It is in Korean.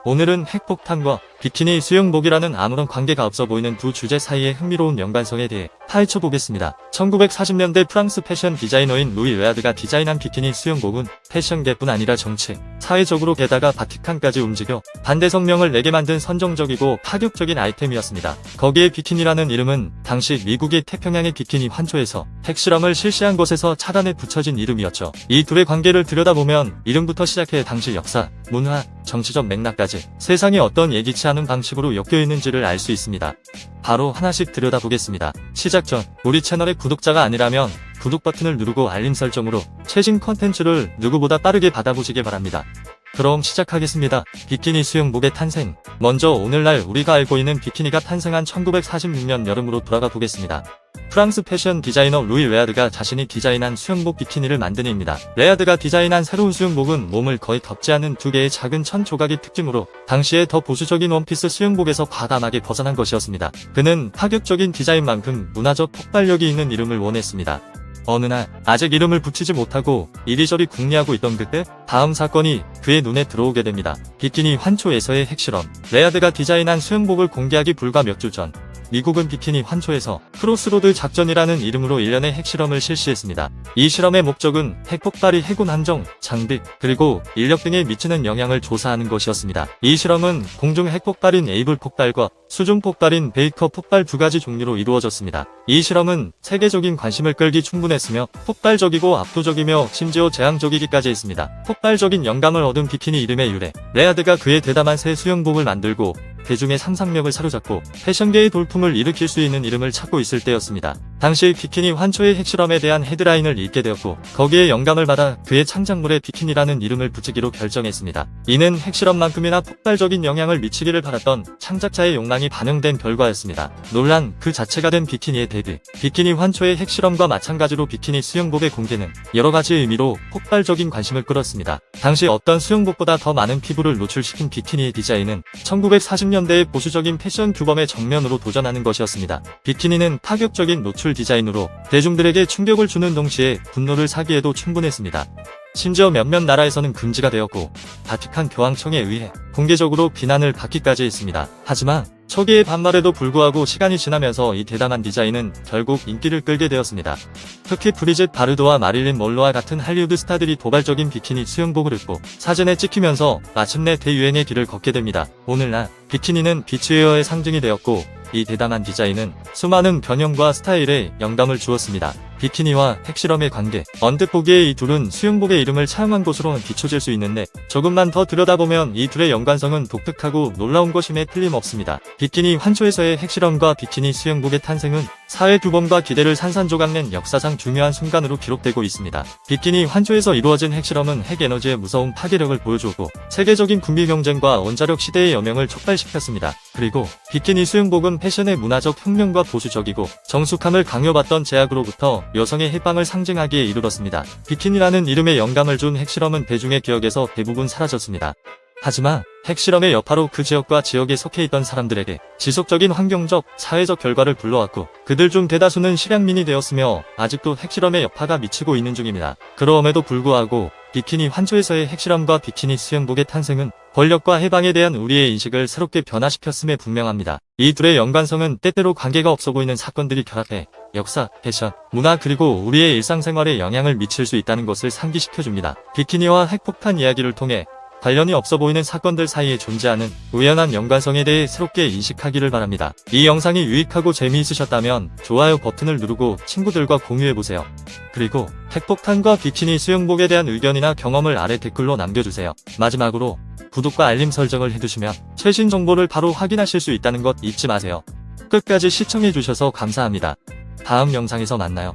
오늘은 핵폭탄과 비키니 수영복이라는 아무런 관계가 없어 보이는 두 주제 사이의 흥미로운 연관성에 대해 파헤쳐 보겠습니다. 1940년대 프랑스 패션 디자이너인 루이 레아드가 디자인한 비키니 수영복은 패션계뿐 아니라 정치, 사회적으로 게다가 바티칸까지 움직여 반대 성명을 내게 만든 선정적이고 파격적인 아이템이었습니다. 거기에 비키니라는 이름은 당시 미국이 태평양의 비키니 환초에서 핵실험을 실시한 곳에서 차단에 붙여진 이름이었죠. 이 둘의 관계를 들여다보면 이름부터 시작해 당시 역사, 문화, 정치적 맥락까지 세상에 어떤 예기치 않은 방식으로 엮여 있는지를 알 수 있습니다. 바로 하나씩 들여다보겠습니다. 시작 전 우리 채널의 구독자가 아니라면 구독 버튼을 누르고 알림 설정으로 최신 컨텐츠를 누구보다 빠르게 받아보시길 바랍니다. 그럼 시작하겠습니다. 비키니 수영복의 탄생. 먼저 오늘날 우리가 알고 있는 비키니가 탄생한 1946년 여름으로 돌아가 보겠습니다. 프랑스 패션 디자이너 루이 레아드가 자신이 디자인한 수영복 비키니를 만든 해입니다. 레아드가 디자인한 새로운 수영복은 몸을 거의 덮지 않는 두 개의 작은 천 조각이 특징으로 당시에 더 보수적인 원피스 수영복에서 과감하게 벗어난 것이었습니다. 그는 파격적인 디자인만큼 문화적 폭발력이 있는 이름을 원했습니다. 어느 날 아직 이름을 붙이지 못하고 이리저리 궁리하고 있던 그때 다음 사건이 그의 눈에 들어오게 됩니다. 비키니 환초에서의 핵실험. 레아드가 디자인한 수영복을 공개하기 불과 몇 주 전 미국은 비키니 환초에서 크로스로드 작전이라는 이름으로 일련의 핵실험을 실시했습니다. 이 실험의 목적은 핵폭발이 해군 함정, 장비, 그리고 인력 등에 미치는 영향을 조사하는 것이었습니다. 이 실험은 공중 핵폭발인 에이블 폭발과 수중 폭발인 베이커 폭발 두 가지 종류로 이루어졌습니다. 이 실험은 세계적인 관심을 끌기 충분했으며 폭발적이고 압도적이며 심지어 재앙적이기까지 했습니다. 폭발적인 영감을 얻은 비키니 이름의 유래. 레아드가 그의 대담한 새 수영복을 만들고 대중의 상상력을 사로잡고 패션계의 돌풍을 일으킬 수 있는 이름을 찾고 있을 때였습니다. 당시 비키니 환초의 핵실험에 대한 헤드라인을 읽게 되었고 거기에 영감을 받아 그의 창작물에 비키니라는 이름을 붙이기로 결정했습니다. 이는 핵실험만큼이나 폭발적인 영향을 미치기를 바랐던 창작자의 욕망이 반영된 결과였습니다. 논란 그 자체가 된 비키니의 데뷔. 비키니 환초의 핵실험과 마찬가지로 비키니 수영복의 공개는 여러가지 의미로 폭발적인 관심을 끌었습니다. 당시 어떤 수영복보다 더 많은 피부를 노출시킨 비키니의 디자인은 1940년대의 보수적인 패션 규범에 정면으로 도전하는 것이었습니다. 비키니는 파격적인 노출 디자인으로 대중들에게 충격을 주는 동시에 분노를 사기에도 충분했습니다. 심지어 몇몇 나라에서는 금지가 되었고 바티칸 교황청에 의해 공개적으로 비난을 받기까지 했습니다. 하지만 초기의 반발에도 불구하고 시간이 지나면서 이 대담한 디자인은 결국 인기를 끌게 되었습니다. 특히 브리짓 바르도와 마릴린 먼로와 같은 할리우드 스타들이 도발적인 비키니 수영복을 입고 사진에 찍히면서 마침내 대유행의 길을 걷게 됩니다. 오늘날 비키니는 비치웨어의 상징이 되었고 이 대담한 디자인은 수많은 변형과 스타일에 영감을 주었습니다. 비키니와 핵실험의 관계. 언뜻 보기에 이 둘은 수영복의 이름을 차용한 것으로는 비춰질 수 있는데 조금만 더 들여다보면 이 둘의 연관성은 독특하고 놀라운 것임에 틀림없습니다. 비키니 환초에서의 핵실험과 비키니 수영복의 탄생은 사회 규범과 기대를 산산조각낸 역사상 중요한 순간으로 기록되고 있습니다. 비키니 환초에서 이루어진 핵실험은 핵에너지의 무서운 파괴력을 보여주고 세계적인 군비 경쟁과 원자력 시대의 여명을 촉발시켰습니다. 그리고 비키니 수영복은 패션의 문화적 혁명과 보수적이고 정숙함을 강요받던 제약으로부터 여성의 해방을 상징하기에 이르렀습니다. 비키니라는 이름에 영감을 준 핵실험은 대중의 기억에서 대부분 사라졌습니다. 하지만 핵실험의 여파로 그 지역과 지역에 속해 있던 사람들에게 지속적인 환경적, 사회적 결과를 불러왔고 그들 중 대다수는 실향민이 되었으며 아직도 핵실험의 여파가 미치고 있는 중입니다. 그럼에도 불구하고 비키니 환초에서의 핵실험과 비키니 수영복의 탄생은 권력과 해방에 대한 우리의 인식을 새롭게 변화시켰음에 분명합니다. 이 둘의 연관성은 때때로 관계가 없어 보이는 사건들이 결합해 역사, 패션, 문화 그리고 우리의 일상생활에 영향을 미칠 수 있다는 것을 상기시켜줍니다. 비키니와 핵폭탄 이야기를 통해 관련이 없어 보이는 사건들 사이에 존재하는 우연한 연관성에 대해 새롭게 인식하기를 바랍니다. 이 영상이 유익하고 재미있으셨다면 좋아요 버튼을 누르고 친구들과 공유해보세요. 그리고 핵폭탄과 비키니 수영복에 대한 의견이나 경험을 아래 댓글로 남겨주세요. 마지막으로 구독과 알림 설정을 해두시면 최신 정보를 바로 확인하실 수 있다는 것 잊지 마세요. 끝까지 시청해주셔서 감사합니다. 다음 영상에서 만나요.